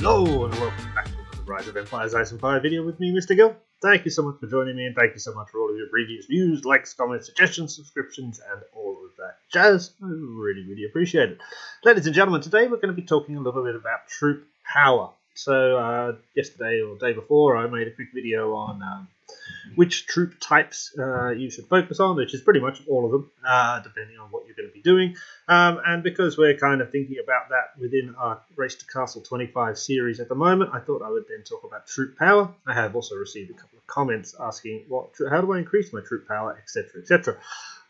Hello and welcome back to the Rise of Empires Ice and Fire video with me, Mr. Gill. Thank you so much for joining me, and thank you so much for all of your previous views, likes, comments, suggestions, subscriptions, and all of that jazz. I really appreciate it. Ladies and gentlemen, today we're going to be talking a little bit about troop power. So yesterday or the day before, I made a quick video on which troop types you should focus on, which is pretty much all of them, depending on what you're going to be doing. And because we're kind of thinking about that within our Race to Castle 25 series at the moment, I thought I would then talk about troop power. I have also received a couple of comments asking, how do I increase my troop power, etc., etc.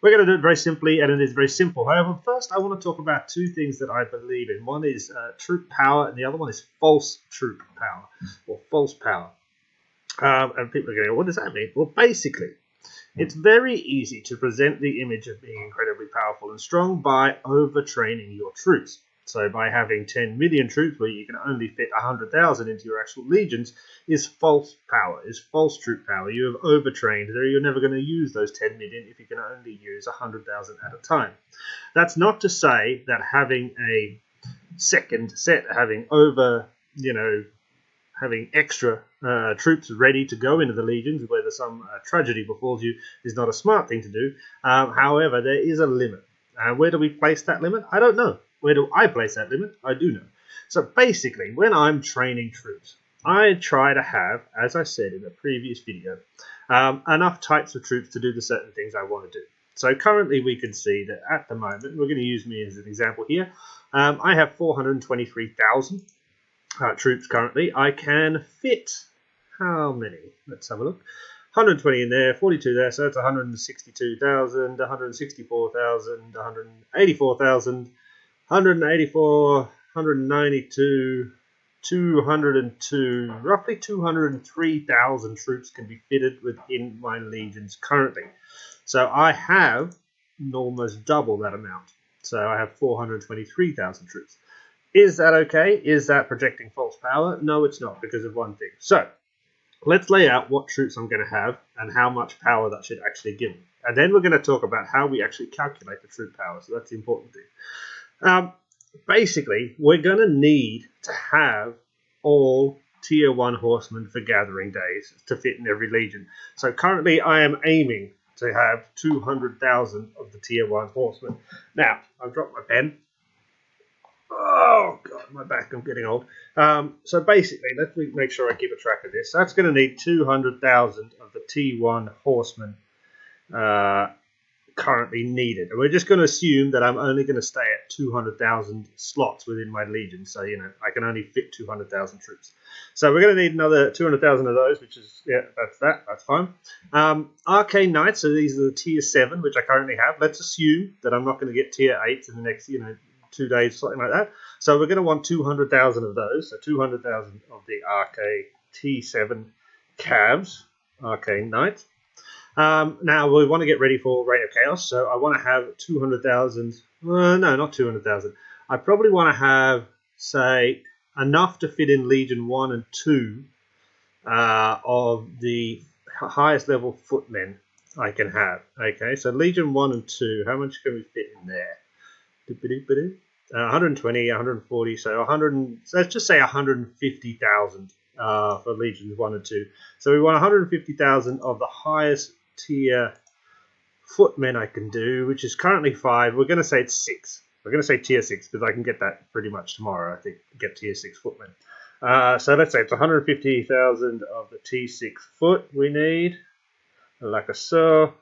We're going to do it very simply, and it is very simple. However, first I want to talk about two things that I believe in. One is troop power, and the other one is false troop power, or false power. And people are going, what does that mean? Well, basically, it's very easy to present the image of being incredibly powerful and strong by overtraining your troops. So by having 10 million troops where you can only fit 100,000 into your actual legions is false power, is false troop power. You have overtrained. You're never going to use those 10 million if you can only use 100,000 at a time. That's not to say that having a second set, having extra troops ready to go into the legions, whether some tragedy befalls you, is not a smart thing to do. However, there is a limit. Where do we place that limit? I don't know. Where do I place that limit? I do know. So basically, when I'm training troops, I try to have, as I said in a previous video, enough types of troops to do the certain things I want to do. So currently we can see that at the moment, we're going to use me as an example here, I have 423,000 troops currently. I can fit how many? Let's have a look. 120 in there, 42 there, so that's 162,000, 164,000, 184,000, 184, 192, 202, roughly 203,000 troops can be fitted within my legions currently. So I have almost double that amount. So I have 423,000 troops. Is that okay? Is that projecting false power? No, it's not, because of one thing. So let's lay out what troops I'm going to have and how much power that should actually give me. And then we're going to talk about how we actually calculate the troop power. So that's the important thing. Basically, we're going to need to have all tier 1 horsemen for gathering days to fit in every legion. So currently I am aiming to have 200,000 of the tier 1 horsemen. Now, I've dropped my pen. Oh, God, my back, I'm getting old. So basically, let's make sure I keep a track of this. That's going to need 200,000 of the T1 horsemen currently needed. And we're just going to assume that I'm only going to stay at 200,000 slots within my legion. So, I can only fit 200,000 troops. So we're going to need another 200,000 of those, which is, that's fine. Arcane Knights, so these are the tier 7, which I currently have. Let's assume that I'm not going to get tier 8s in the next, 2 days, something like that. So we're going to want 200,000 of those. So 200,000 of the Arcane T7 Cavs, Arcane Knights. Now we want to get ready for Reign of Chaos. So I want to have 200,000. No, not 200,000. I probably want to have, say, enough to fit in Legion 1 and 2 of the highest level footmen I can have. Okay, so Legion 1 and 2, how much can we fit in there? 120, 140, so 100. Let's just say 150,000 for Legions 1 and 2. So we want 150,000 of the highest tier footmen I can do, which is currently 5. We're going to say it's 6. We're going to say tier 6 because I can get that pretty much tomorrow. I think get tier 6 footmen. So let's say it's 150,000 of the T6 foot we need, like so.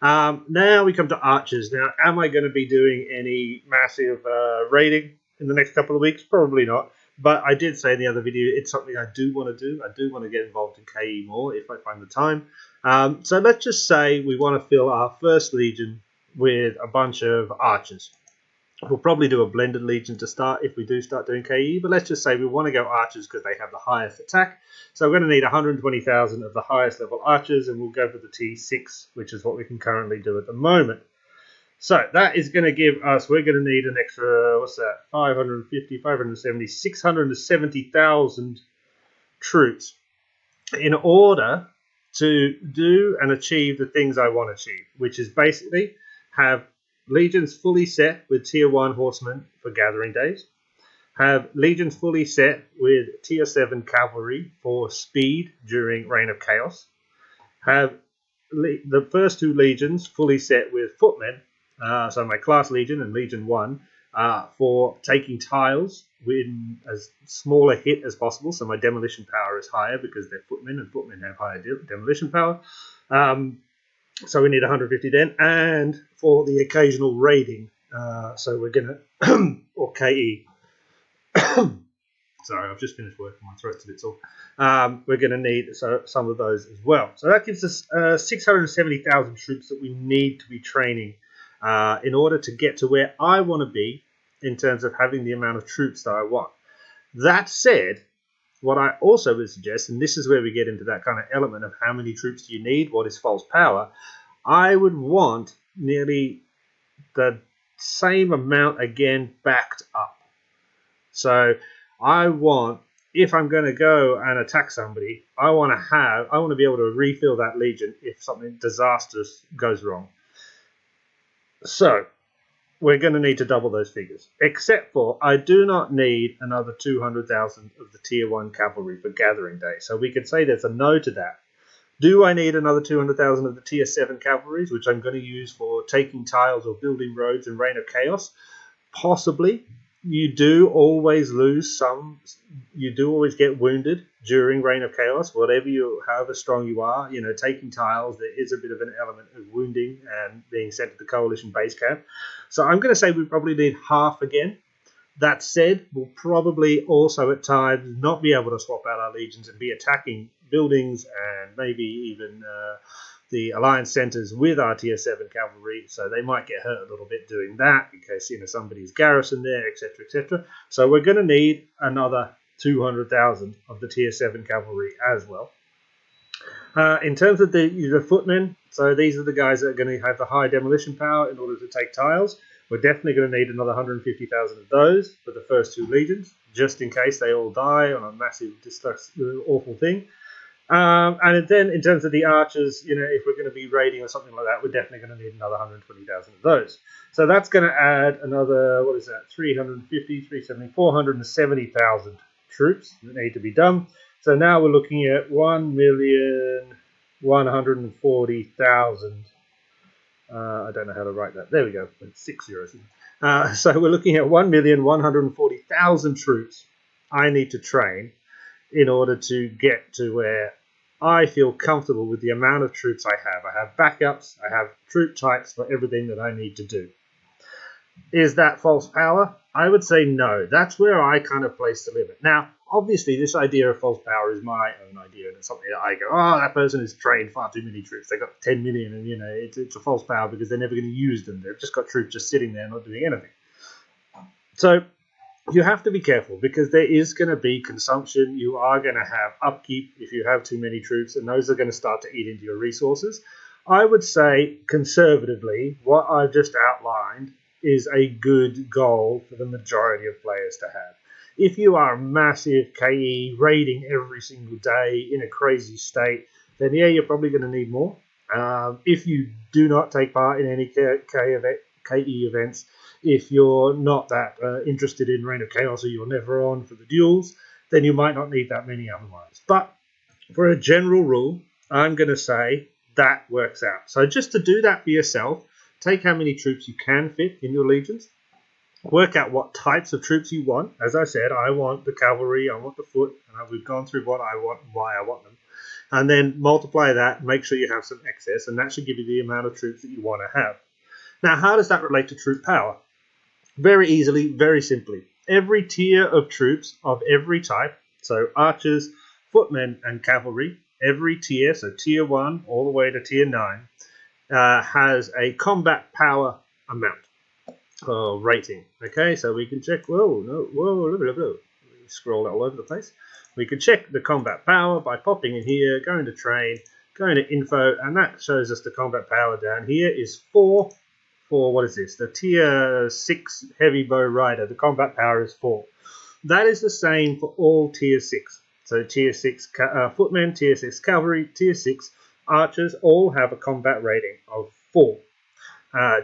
Now we come to archers. Now, am I going to be doing any massive raiding in the next couple of weeks? Probably not. But I did say in the other video, it's something I do want to do. I do want to get involved in KE more if I find the time. So let's just say we want to fill our first legion with a bunch of archers. We'll probably do a blended legion to start if we do start doing KE, but let's just say we want to go archers because they have the highest attack. So we're going to need 120,000 of the highest level archers, and we'll go for the T6, which is what we can currently do at the moment. So that is going to give us, we're going to need an extra, 550, 570, 670,000 troops in order to do and achieve the things I want to achieve, which is basically have legions fully set with tier 1 horsemen for gathering days, Have legions fully set with tier 7 cavalry for speed during Reign of Chaos. Have the first two legions fully set with footmen, so my class legion and legion 1, for taking tiles in as small a hit as possible, so my demolition power is higher because they're footmen and footmen have higher demolition power. So we need 150 then, and for the occasional raiding, so we're going to, or KE. Sorry, I've just finished work and my throat's a bit sore. We're going to need some of those as well. So that gives us 670,000 troops that we need to be training in order to get to where I want to be in terms of having the amount of troops that I want. That said, what I also would suggest, and this is where we get into that kind of element of how many troops do you need, what is false power, I would want nearly the same amount again backed up. So I want, if I'm going to go and attack somebody, I want to be able to refill that legion if something disastrous goes wrong. So we're going to need to double those figures, except for I do not need another 200,000 of the tier 1 cavalry for gathering day. So we could say there's a no to that. Do I need another 200,000 of the tier 7 cavalries, which I'm going to use for taking tiles or building roads in Reign of Chaos? Possibly. You do always lose some. You do always get wounded during Reign of Chaos. However strong you are, taking tiles, there is a bit of an element of wounding and being sent to the coalition base camp. So I'm going to say we probably need half again. That said, we'll probably also at times not be able to swap out our legions and be attacking buildings and maybe even the alliance centers with our tier 7 cavalry, so they might get hurt a little bit doing that in case somebody's garrisoned there, etc., etc. So we're going to need another 200,000 of the tier 7 cavalry as well. In terms of the footmen, so these are the guys that are going to have the high demolition power in order to take tiles. We're definitely going to need another 150,000 of those for the first two legions, just in case they all die on a massive, awful thing. And then in terms of the archers, if we're going to be raiding or something like that, we're definitely going to need another 120,000 of those. So that's going to add another, 350, 370, 470,000 troops that need to be done. So now we're looking at 1,140,000. I don't know how to write that. There we go. 6 zeros. So we're looking at 1,140,000 troops I need to train in order to get to where I feel comfortable with the amount of troops I have. I have backups, I have troop types for everything that I need to do. Is that false power? I would say no. That's where I kind of place the limit. Now, obviously, this idea of false power is my own idea, and it's something that I go, that person has trained far too many troops. They got 10 million, and it's a false power because they're never going to use them. They've just got troops just sitting there not doing anything. So you have to be careful because there is going to be consumption. You are going to have upkeep if you have too many troops, and those are going to start to eat into your resources. I would say, conservatively, what I've just outlined is a good goal for the majority of players to have. If you are a massive KE raiding every single day in a crazy state, then yeah, you're probably going to need more. If you do not take part in any KE events, if you're not that interested in Reign of Chaos or you're never on for the duels, then you might not need that many otherwise. But for a general rule, I'm going to say that works out. So just to do that for yourself, take how many troops you can fit in your legions, work out what types of troops you want. As I said, I want the cavalry, I want the foot, and we've gone through what I want and why I want them. And then multiply that, make sure you have some excess, and that should give you the amount of troops that you want to have. Now, how does that relate to troop power? Very easily, very simply. Every tier of troops of every type, so archers, footmen, and cavalry, every tier, so tier 1 all the way to tier 9, has a combat power amount or rating. Okay, so we can check. Scroll all over the place. We can check the combat power by popping in here, going to train, going to info, and that shows us the combat power down here is 4. For what is this? The tier 6 heavy bow rider. The combat power is 4. That is the same for all tier 6. So tier 6 footmen, tier 6 cavalry, tier 6 archers all have a combat rating of 4.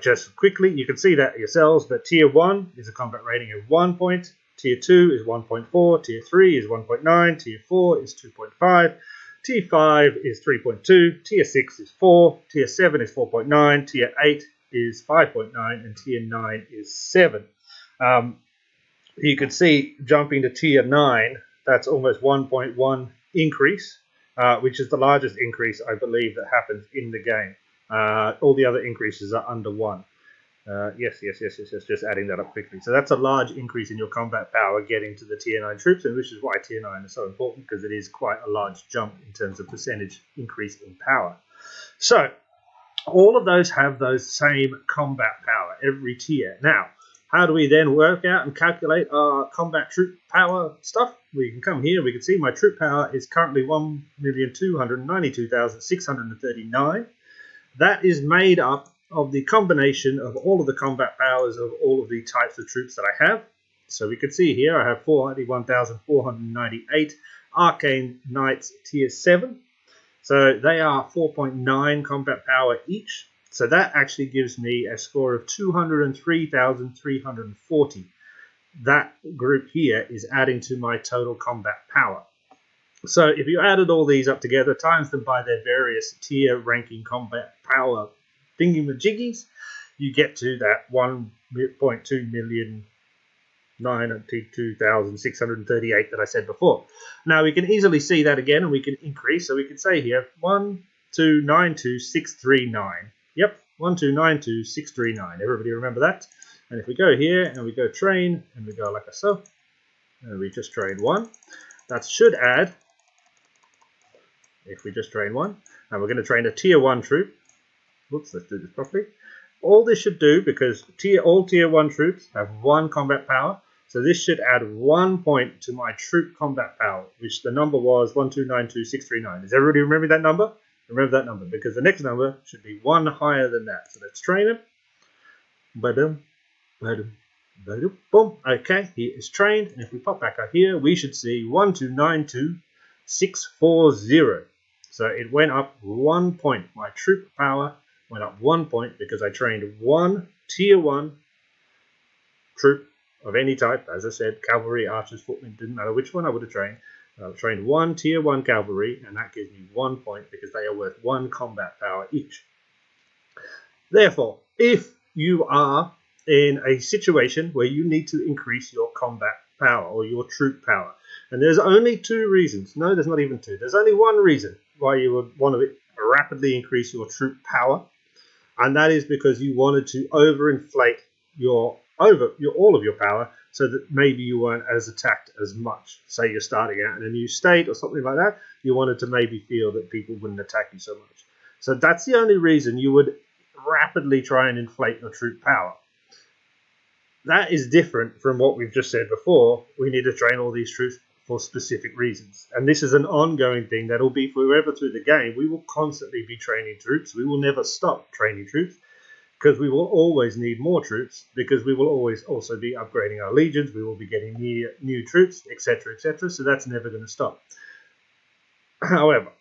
Just quickly, you can see that yourselves, but tier 1 is a combat rating of 1 point, Tier 2 is 1.4, Tier 3 is 1.9, Tier 4 is 2.5, Tier 5 is 3.2, Tier 6 is 4, Tier 7 is 4.9, Tier 8 is 5.9, and Tier 9 is 7. You can see jumping to Tier 9, that's almost 1.1 increase, which is the largest increase, I believe, that happens in the game. All the other increases are under 1. Yes, just adding that up quickly. So that's a large increase in your combat power getting to the Tier 9 troops, and which is why Tier 9 is so important, because it is quite a large jump in terms of percentage increase in power. So all of those have those same combat power, every tier. Now, how do we then work out and calculate our combat troop power stuff? We can come here, we can see my troop power is currently 1,292,639. That is made up of the combination of all of the combat powers of all of the types of troops that I have. So we can see here I have 41,498 Arcane Knights Tier 7. So they are 4.9 combat power each. So that actually gives me a score of 203,340. That group here is adding to my total combat power. So if you added all these up together, times them by their various tier ranking combat power thingy-majiggies, you get to that 1.2,092,638 that I said before. Now we can easily see that again, and we can increase. So we can say here 1,292,639. Yep, 1,292,639. Everybody remember that? And if we go here and we go train and we go like so, and we just train 1, that should add. If we just train 1, and we're going to train a Tier 1 troop. Whoops, let's do this properly. All this should do, because all Tier 1 troops have 1 combat power, so this should add 1 point to my troop combat power, which the number was 1,292,639. Does everybody remember that number? Remember that number, because the next number should be 1 higher than that. So let's train it. Boom. Okay, he is trained, and if we pop back out here, we should see 1,292,640. So it went up 1 point. My troop power went up 1 point because I trained 1 Tier 1 troop of any type. As I said, cavalry, archers, footmen, didn't matter which one I would have trained. I trained 1 Tier 1 cavalry, and that gives me 1 point because they are worth 1 combat power each. Therefore, if you are in a situation where you need to increase your combat power or your troop power, and there's only 2 reasons. No, there's not even 2. There's only 1 reason why you would want to rapidly increase your troop power, and that is because you wanted to overinflate all of your power, so that maybe you weren't as attacked as much. Say you're starting out in a new state or something like that, you wanted to maybe feel that people wouldn't attack you so much. So that's the only reason you would rapidly try and inflate your troop power. That is different from what we've just said before. We need to train all these troops for specific reasons. And this is an ongoing thing that will be forever through the game. We will constantly be training troops. We will never stop training troops, because we will always need more troops, because we will always also be upgrading our legions. We will be getting new troops, etc., etc. So that's never going to stop. However,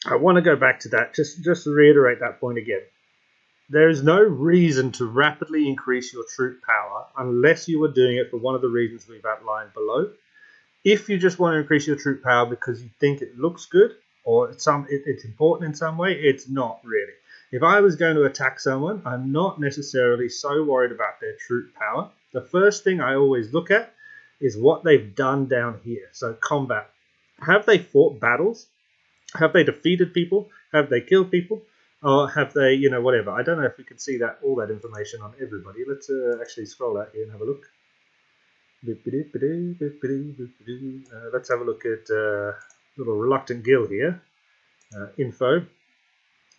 I want to go back to that, just to reiterate that point again. There is no reason to rapidly increase your troop power unless you are doing it for one of the reasons we've outlined below. If you just want to increase your troop power because you think it looks good or it's important in some way, it's not really. If I was going to attack someone, I'm not necessarily so worried about their troop power. The first thing I always look at is what they've done down here. So combat. Have they fought battles? Have they defeated people? Have they killed people? Or have they, whatever. I don't know if we can see all that information on everybody. Let's actually scroll out here and have a look. Let's have a look at little Reluctant Gil here. Info.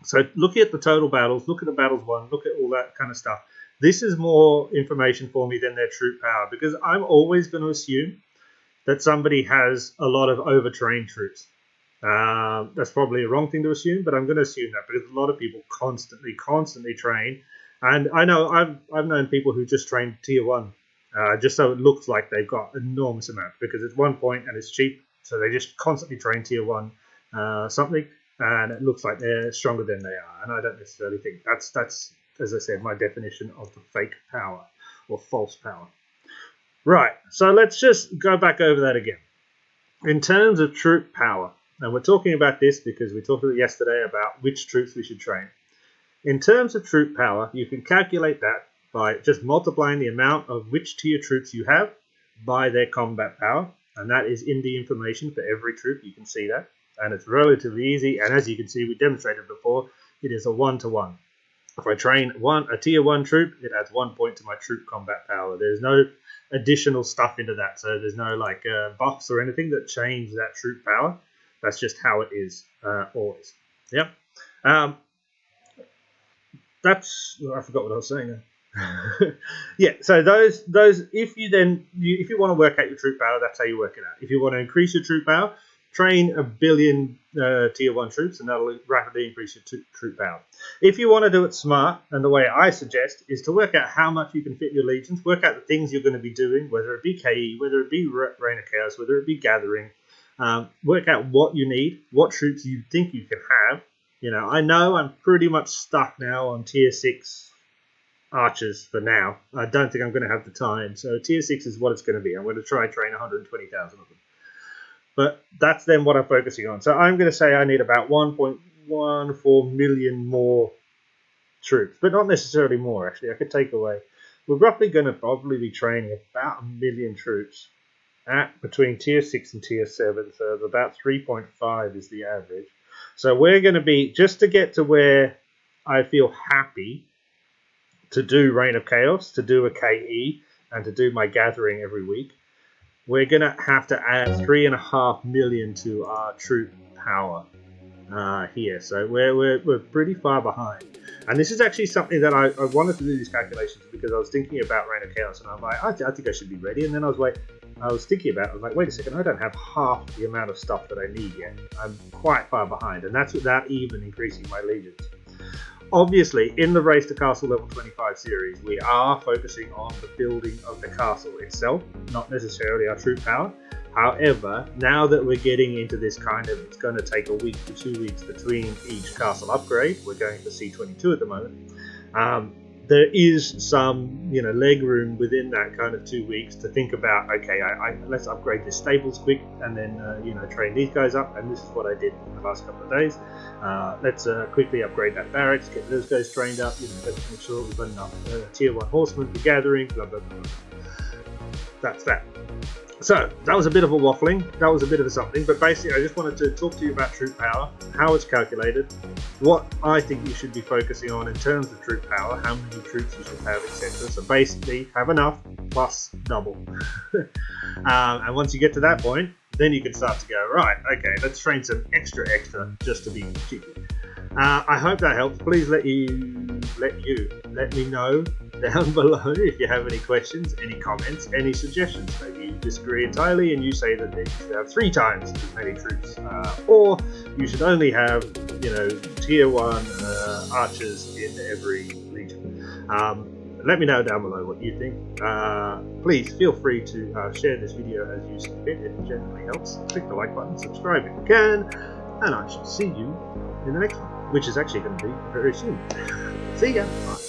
So looking at the total battles, look at the battles won, look at all that kind of stuff. This is more information for me than their troop power, because I'm always going to assume that somebody has a lot of overtrained troops. That's probably a wrong thing to assume, but I'm going to assume that because a lot of people constantly train. And I know I've known people who just train Tier 1, just so it looks like they've got an enormous amount, because it's 1 point and it's cheap. So they just constantly train Tier 1 something, and it looks like they're stronger than they are. And I don't necessarily think that's as I said, my definition of the fake power or false power. Right, so let's just go back over that again. In terms of troop power, and we're talking about this because we talked about yesterday about which troops we should train. In terms of troop power, you can calculate that by just multiplying the amount of which tier troops you have by their combat power, and that is in the information for every troop. You can see that, and it's relatively easy, and as you can see, we demonstrated before, it is a 1-to-1. If I train a tier 1 troop, it adds 1 point to my troop combat power. There's no additional stuff into that, so there's no like buffs or anything that change that troop power. That's just how it is always. Yep. That's I forgot what I was saying there. Yeah, so those if you want to work out your troop power, that's how you work it out. If you want to increase your troop power, train 1 billion tier 1 troops, and that'll rapidly increase your troop power. If you want to do it smart, and the way I suggest is to work out how much you can fit your legions, work out the things you're going to be doing, whether it be KE, whether it be Reign of Chaos, whether it be Gathering, work out what you need, what troops you think you can have. I know I'm pretty much stuck now on tier 6 archers for now. I don't think I'm going to have the time, so tier 6 is what it's going to be. I'm going to try and train 120,000 of them. But that's then what I'm focusing on. So I'm going to say I need about 1.14 million more troops, but not necessarily more, actually. I could take away. We're roughly going to probably be training about 1 million troops at between tier 6 and tier 7, so about 3.5 is the average. So we're going to be, just to get to where I feel happy to do Reign of Chaos, to do a KE, and to do my Gathering every week, we're going to have to add 3.5 million to our troop power here. So we're pretty far behind. And this is actually something that I wanted to do these calculations because I was thinking about Reign of Chaos, and I'm like, I think I should be ready. And then I was thinking about it, I was like, wait a second, I don't have half the amount of stuff that I need yet. I'm quite far behind, and that's without even increasing my legions. Obviously, in the Race to Castle Level 25 series, we are focusing on the building of the castle itself, not necessarily our troop power. However, now that we're getting into this kind of, it's going to take a week to 2 weeks between each castle upgrade, we're going for C22 at the moment, there is some, leg room within that kind of 2 weeks to think about, okay, let's upgrade this stables quick, and then, train these guys up, and this is what I did in the last couple of days. Let's quickly upgrade that barracks, get those guys trained up, let's make sure we've got enough tier 1 horsemen for Gathering, blah, blah, blah. That's that. So, that was a bit of a waffling, that was a bit of a something, but basically I just wanted to talk to you about troop power, how it's calculated, what I think you should be focusing on in terms of troop power, how many troops you should have, etc. So basically, have enough plus double. And once you get to that point, then you can start to go, right, okay, let's train some extra just to be cheeky. I hope that helps. Please let me know down below if you have any questions, any comments, any suggestions. Maybe you disagree entirely and you say that you should have 3 times as many troops, or you should only have, tier 1 archers in every legion. Let me know down below what you think. Please feel free to share this video as you see fit. It generally helps. Click the like button, subscribe if you can, and I shall see you in the next one, which is actually going to be very soon. See ya. Bye.